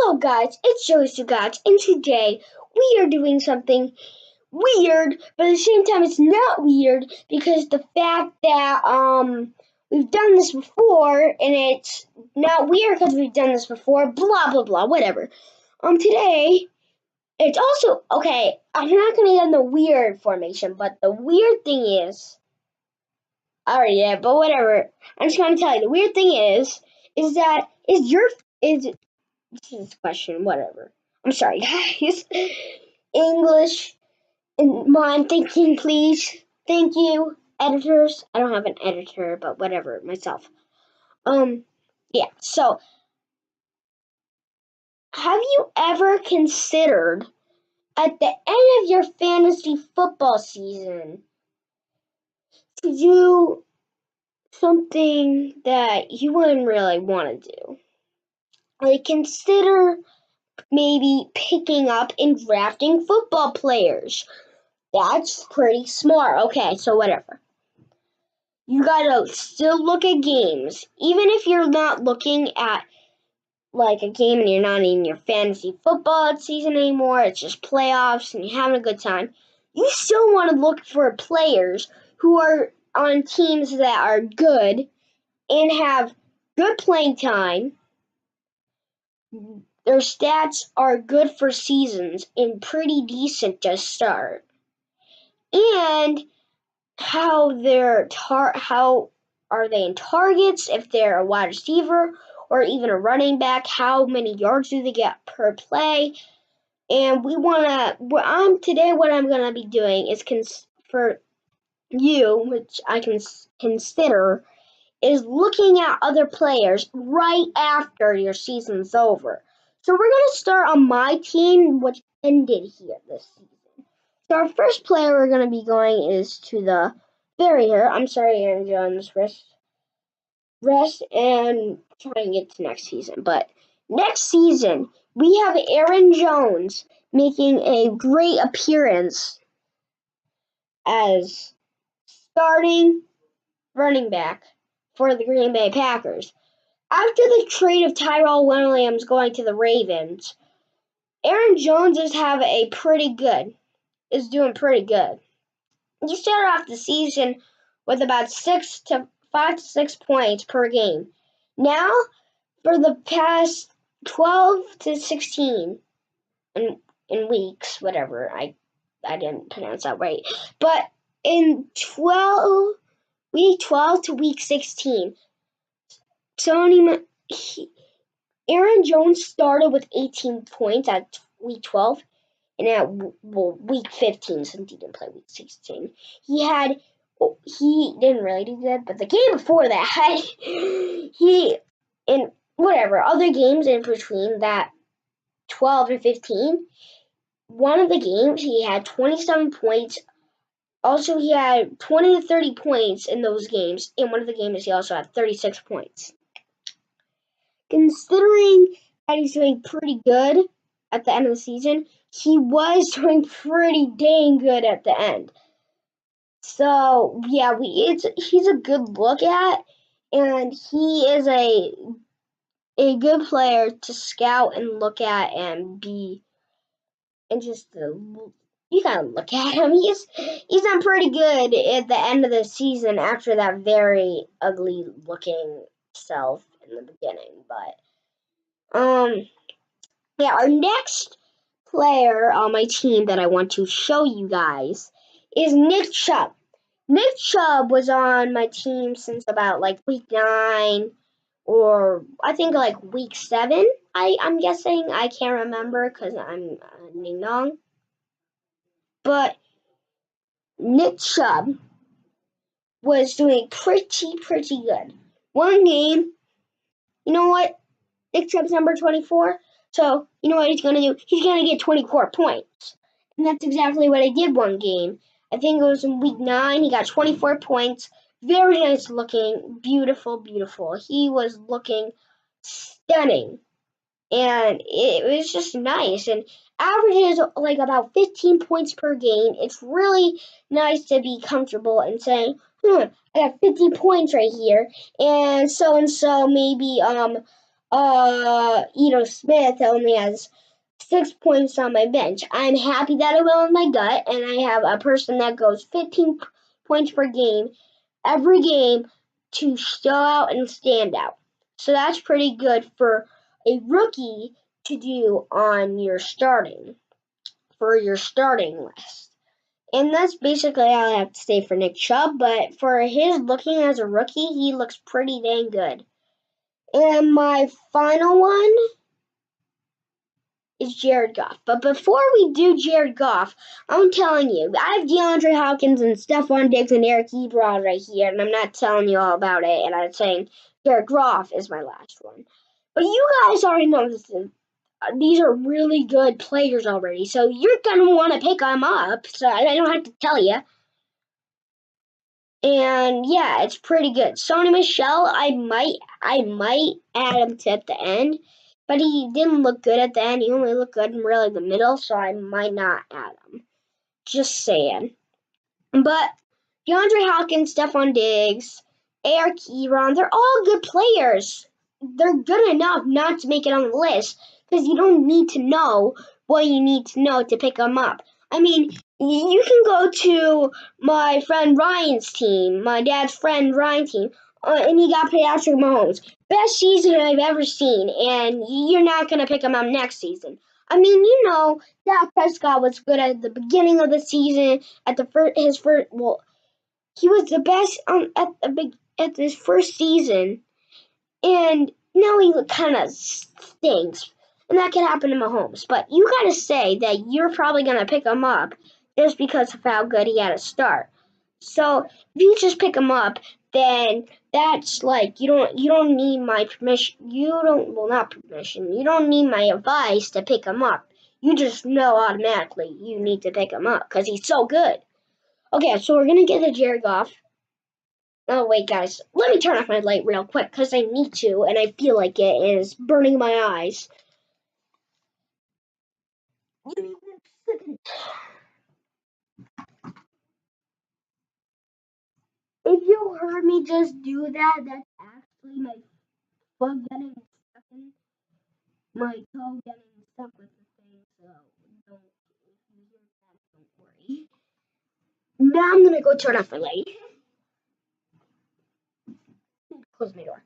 Hello guys, it's Joey Sugats, and today we are doing something weird, but at the same time it's not weird because the fact that we've done this before and it's not weird because we've done this before, blah blah blah, whatever. Today it's also okay, I'm not gonna get in the weird formation, but the weird thing is but whatever. I'm just gonna tell you the weird thing is that this is a question, whatever. I'm sorry, guys. English in mind thinking, please. Thank you, editors. I don't have an editor, but whatever, myself. Yeah, so, have you ever considered, at the end of your fantasy football season, to do something that you wouldn't really want to do? Like, consider maybe picking up and drafting football players. That's pretty smart. Okay, so whatever. You gotta still look at games. Even if you're not looking at like a game and you're not in your fantasy football season anymore, it's just playoffs and you're having a good time, you still want to look for players who are on teams that are good and have good playing time. Their stats are good for seasons and pretty decent to start. And how are they in targets, if they're a wide receiver or even a running back, how many yards do they get per play. And what I'm gonna be doing is for you, which I can consider, is looking at other players right after your season's over. So we're gonna start on my team, which ended here this season. So our first player we're going to be going is to the barrier. I'm sorry, Aaron Jones, rest and try and get to next season. But next season, we have Aaron Jones making a great appearance as starting running back for the Green Bay Packers. After the trade of Tyrell Williams going to the Ravens, Aaron Jones is doing pretty good. He started off the season with about 5 to 6 points per game. Now, for the past 12 to 16 in weeks, whatever, I didn't pronounce that right, but in week 12 to week 16, Aaron Jones started with 18 points at week 12. And at week 15, since he didn't play week 16, he didn't really do good. But the game before that, in whatever other games in between that 12 and 15, one of the games he had 27 points. Also, he had 20 to 30 points in those games. In one of the games, he also had 36 points. Considering that he's doing pretty good at the end of the season, he was doing pretty dang good at the end. So, yeah, he's a good look at, and he is a good player to scout and look at and you gotta look at him. He's done pretty good at the end of the season after that very ugly looking self in the beginning. But yeah, our next player on my team that I want to show you guys is Nick Chubb. Nick Chubb was on my team since about like week 9 or I think like week 7. I'm guessing. I can't remember because I'm ding dong. But Nick Chubb was doing pretty good. One game, you know what? Nick Chubb's number 24. So, you know what he's going to do? He's going to get 24 points. And that's exactly what I did one game. I think it was in week 9. He got 24 points. Very nice looking. Beautiful. He was looking stunning. And it was just nice. And averages like about 15 points per game. It's really nice to be comfortable and saying, I got 50 points right here. And so maybe Smith only has 6 points on my bench. I'm happy that I went with my gut, and I have a person that goes 15 points per game every game to show out and stand out. So that's pretty good for a rookie to do on your starting list. And that's basically all I have to say for Nick Chubb, but for his looking as a rookie, he looks pretty dang good. And my final one is Jared Goff. But before we do Jared Goff, I'm telling you, I have DeAndre Hopkins and Stephon Diggs and Eric Ebron right here, and I'm not telling you all about it, and I'm saying Jared Goff is my last one. But you guys already know this. These are really good players already, so you're going to want to pick them up, so I don't have to tell you. And yeah, it's pretty good. Sony Michel, I might add him to at the end, but he didn't look good at the end. He only looked good in really the middle, so I might not add him. Just saying. But DeAndre Hopkins, Stephon Diggs, Eric Ebron, they're all good players. They're good enough not to make it on the list because you don't need to know what you need to know to pick them up. I mean, you can go to my friend Ryan's team, my dad's friend Ryan's team, and he got Patrick Mahomes. Best season I've ever seen, and you're not going to pick him up next season. I mean, Dak Prescott was good at the beginning of the season. He was the best at his first season, and now he kind of stinks. And that could happen to Mahomes. But you gotta say that you're probably gonna pick him up just because of how good he had to start. So if you just pick him up, then that's like you don't need my permission. You don't need my advice to pick him up. You just know automatically you need to pick him up because he's so good. Okay, so we're gonna get to Jared Goff. Oh, wait, guys. Let me turn off my light real quick because I need to, and I feel like it is burning my eyes. If you heard me just do that, that's actually my foot getting stuck in my toe getting stuck with the thing, so don't, if you hear that, don't worry. Now I'm gonna go turn off my light. Close my door.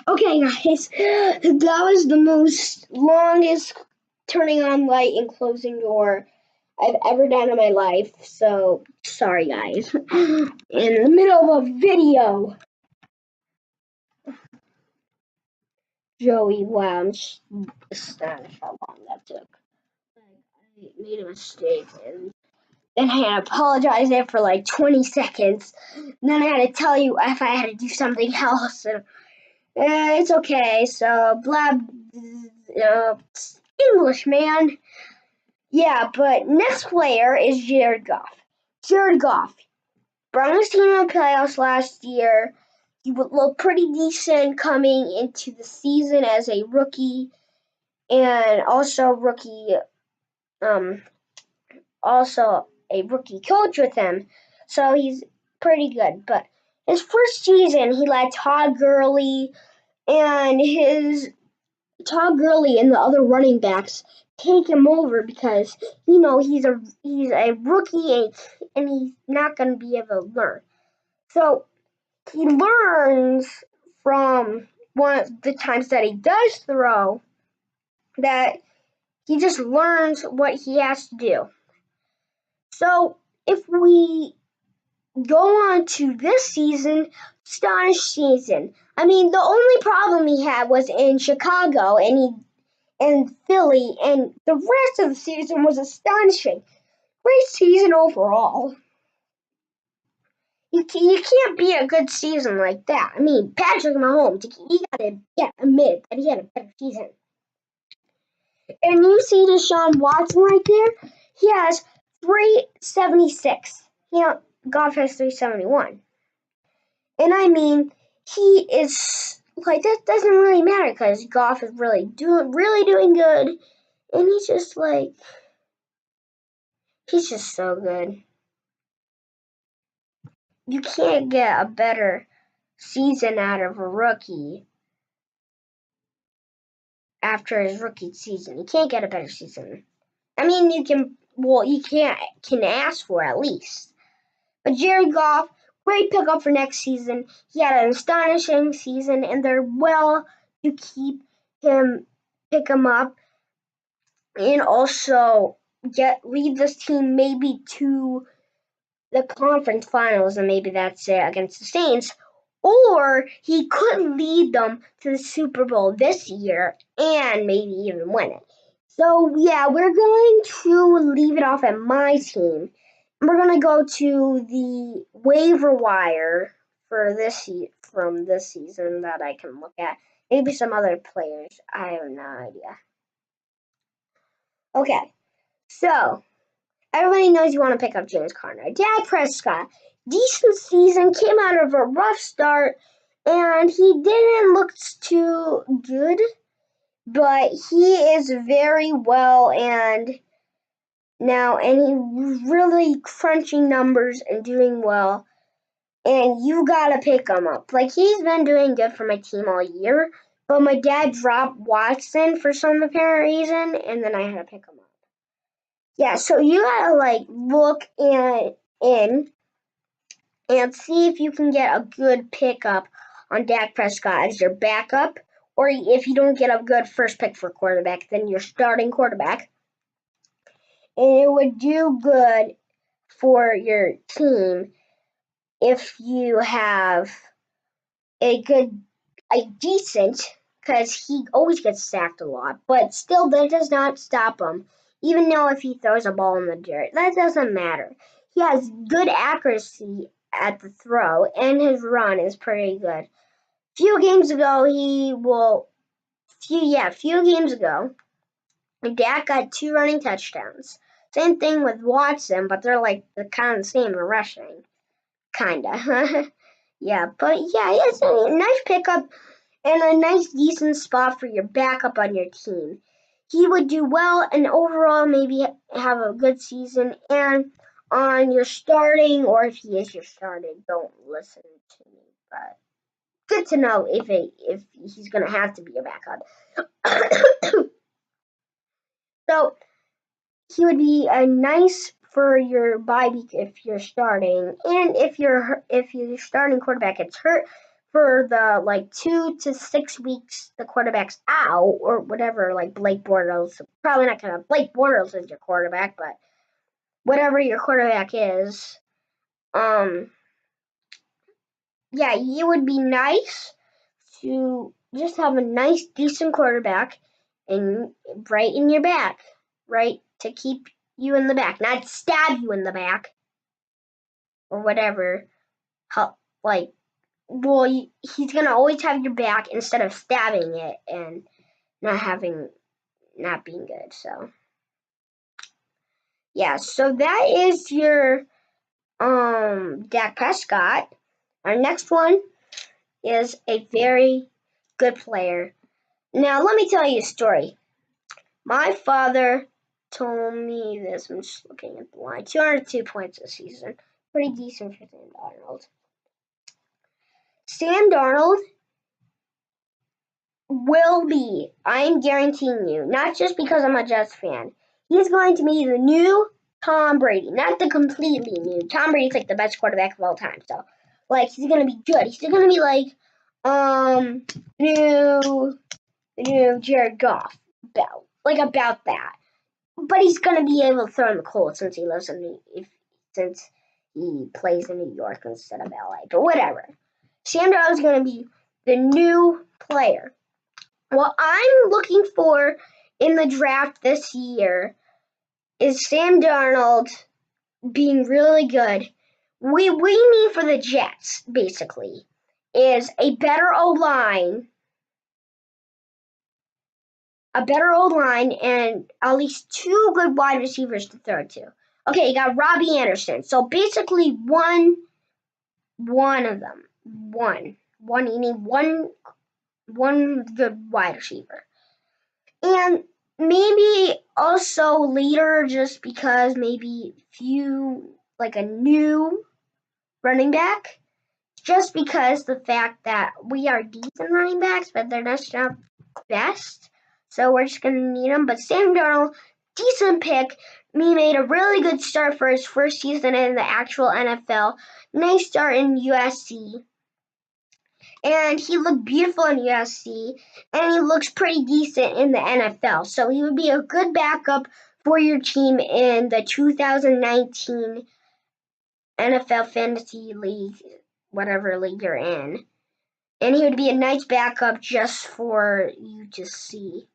Okay, guys, that was the most longest turning on light and closing door I've ever done in my life. So sorry, guys. In the middle of a video, Joey. Wow, I'm astonished how long that took. I made a mistake, and then I had to apologize there for like 20 seconds. And then I had to tell you if I had to do something else. And, it's okay. So blah. English, man. Yeah, but next player is Jared Goff. Jared Goff brought his team in the playoffs last year. He would look pretty decent coming into the season as a rookie, and also also a rookie coach with him. So he's pretty good. But his first season, he let Todd Gurley and the other running backs take him over because he's a rookie and he's not going to be able to learn. So he learns from one of the times that he does throw that he just learns what he has to do. So if we go on to this season, astonishing season. I mean, the only problem he had was in Chicago and Philly, and the rest of the season was astonishing. Great season overall. You can't beat a good season like that. I mean, Patrick Mahomes, you gotta admit that he had a better season. And you see Deshaun Watson right there? He has 376. Goff has 371. And I mean, he is like that doesn't really matter because Goff is really doing good, and he's just so good. you can't get a better season out of a rookie after his rookie season. You can't get a better season. I mean, you can ask for at least. But Jared Goff, great pickup for next season. He had an astonishing season, and they're to pick him up, and also lead this team maybe to the conference finals, and maybe that's it against the Saints. Or he could lead them to the Super Bowl this year and maybe even win it. So, yeah, we're going to leave it off at my team. We're going to go to the waiver wire for from this season that I can look at. Maybe some other players. I have no idea. Okay, so everybody knows you want to pick up James Conner. Dak Prescott, decent season, came out of a rough start, and he didn't look too good, but he is very well and he's really crunching numbers and doing well, and you gotta pick him up. Like, he's been doing good for my team all year, but my dad dropped Watson for some apparent reason, and then I had to pick him up. Yeah, so you gotta look in and see if you can get a good pickup on Dak Prescott as your backup, or if you don't get a good first pick for quarterback, then your starting quarterback. And it would do good for your team if you have a decent, because he always gets sacked a lot, but still that does not stop him. Even though if he throws a ball in the dirt, that doesn't matter. He has good accuracy at the throw, and his run is pretty good. Few games ago, Dak got 2 running touchdowns. Same thing with Watson, but they're kind of the same in rushing. Kinda. Yeah, but yeah, it's a nice pickup and a nice decent spot for your backup on your team. He would do well and overall maybe have a good season. And on your starting, or if he is your starting, don't listen to me. But good to know if he's gonna have to be a backup. So he would be a nice for your bye week if you're starting, and if your starting quarterback gets hurt for the 2 to 6 weeks the quarterback's out or whatever, like Blake Bortles, probably not gonna Blake Bortles is your quarterback, but whatever your quarterback is, yeah, it would be nice to just have a nice decent quarterback and right in your back, right, to keep you in the back, not stab you in the back or whatever. He's gonna always have your back instead of stabbing it and not being good. So yeah, so that is your Dak Prescott. Our next one is a very good player. Now let me tell you a story. My father told me this. I'm just looking at the line. 202 points this season. Pretty decent for Sam Darnold. Sam Darnold will be, I'm guaranteeing you, not just because I'm a Jets fan, he's going to be the new Tom Brady. Not the completely new. Tom Brady's the best quarterback of all time. So, he's going to be good. He's going to be new Jared Goff. About that. But he's going to be able to throw in the cold since he plays in New York instead of LA. But whatever. Sam Darnold's going to be the new player. What I'm looking for in the draft this year is Sam Darnold being really good. We need for the Jets, basically, is a better O-line, and at least 2 good wide receivers to throw to. Okay, you got Robbie Anderson. So basically one of them. You need one good wide receiver. And maybe also later, just because maybe a new running back, just because the fact that we are decent running backs, but they're not best. So we're just going to need them. But Sam Darnold, decent pick. He made a really good start for his first season in the actual NFL. Nice start in USC. And he looked beautiful in USC. And he looks pretty decent in the NFL. So he would be a good backup for your team in the 2019 NFL Fantasy League, whatever league you're in. And he would be a nice backup just for you to see.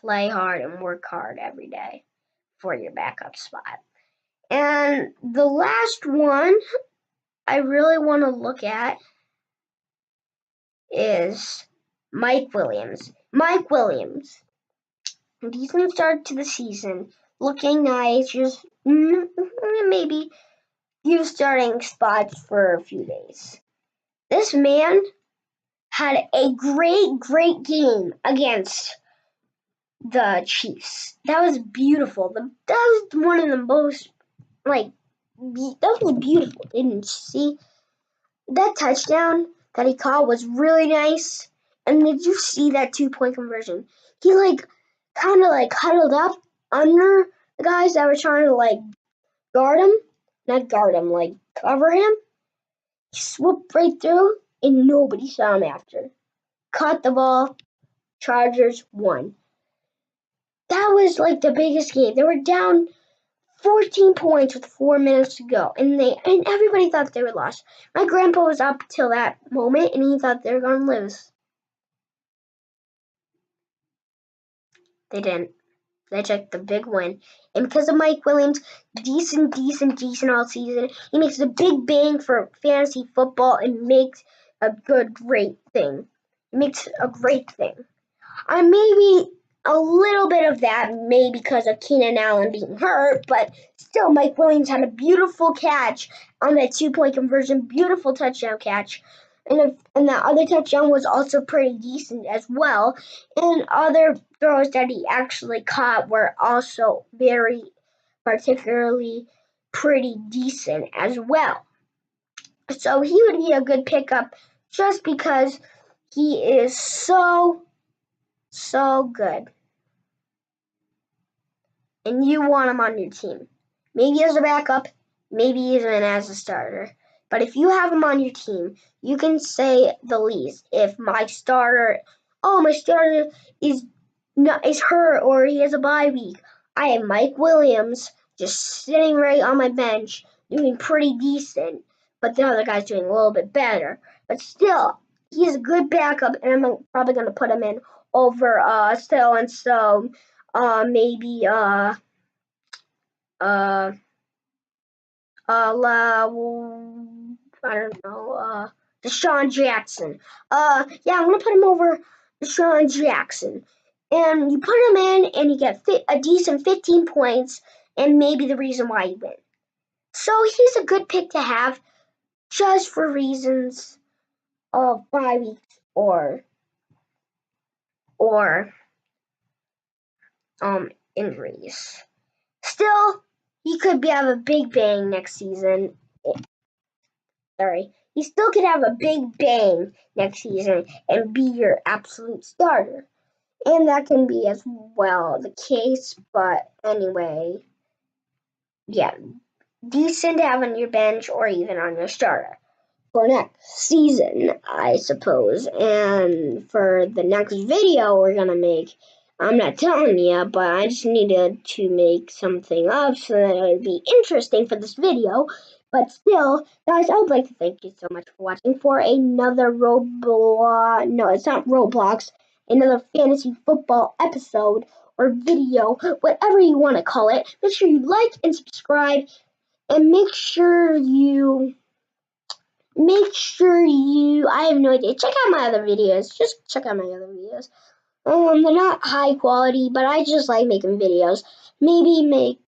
Play hard and work hard every day for your backup spot. And the last one I really want to look at is Mike Williams. Mike Williams, decent start to the season, looking nice, just maybe few starting spots for a few days. This man had a great game against the Chiefs. That was beautiful. That was one of the most, that was beautiful. Didn't you see? That touchdown that he caught was really nice. And did you see that 2-point conversion? He, kind of, huddled up under the guys that were trying to, guard him. Not guard him, cover him. He swooped right through, and nobody saw him after. Caught the ball. Chargers won. That was the biggest game. They were down 14 points with 4 minutes to go, and everybody thought they were lost. My grandpa was up till that moment, and he thought they were going to lose. They didn't. They took the big win, and because of Mike Williams, decent all season, he makes a big bang for fantasy football and makes a great thing. He makes a great thing. Maybe a little bit of that, maybe because of Keenan Allen being hurt, but still, Mike Williams had a beautiful catch on that 2-point conversion, beautiful touchdown catch, and that other touchdown was also pretty decent as well, and other throws that he actually caught were also very particularly pretty decent as well. So he would be a good pickup just because he is so good. And you want him on your team. Maybe as a backup, maybe even as a starter. But if you have him on your team, you can say the least. If my starter is hurt or he has a bye week, I have Mike Williams just sitting right on my bench, doing pretty decent. But the other guy's doing a little bit better. But still, he's a good backup, and I'm probably going to put him in over so-and-so. Maybe I don't know, Deshaun Jackson. I'm gonna put him over Deshaun Jackson. And you put him in, and you get a decent 15 points, and maybe the reason why you win. So he's a good pick to have, just for reasons of bye weeks or injuries. Still, he could have a big bang next season. He still could have a big bang next season and be your absolute starter. And that can be as well the case, but anyway, yeah, decent to have on your bench or even on your starter for next season, I suppose. And for the next video we're going to make, I'm not telling you, but I just needed to make something up so that it would be interesting for this video. But still, guys, I would like to thank you so much for watching for another another fantasy football episode or video, whatever you want to call it. Make sure you like and subscribe, and make sure you, I have no idea, check out my other videos. Just check out my other videos. They're not high quality, but I just like making videos. Maybe make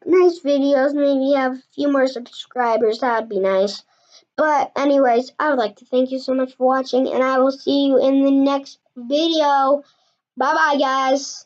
nice videos, maybe have a few more subscribers, that'd be nice. But anyways, I would like to thank you so much for watching, and I will see you in the next video. Bye bye, guys.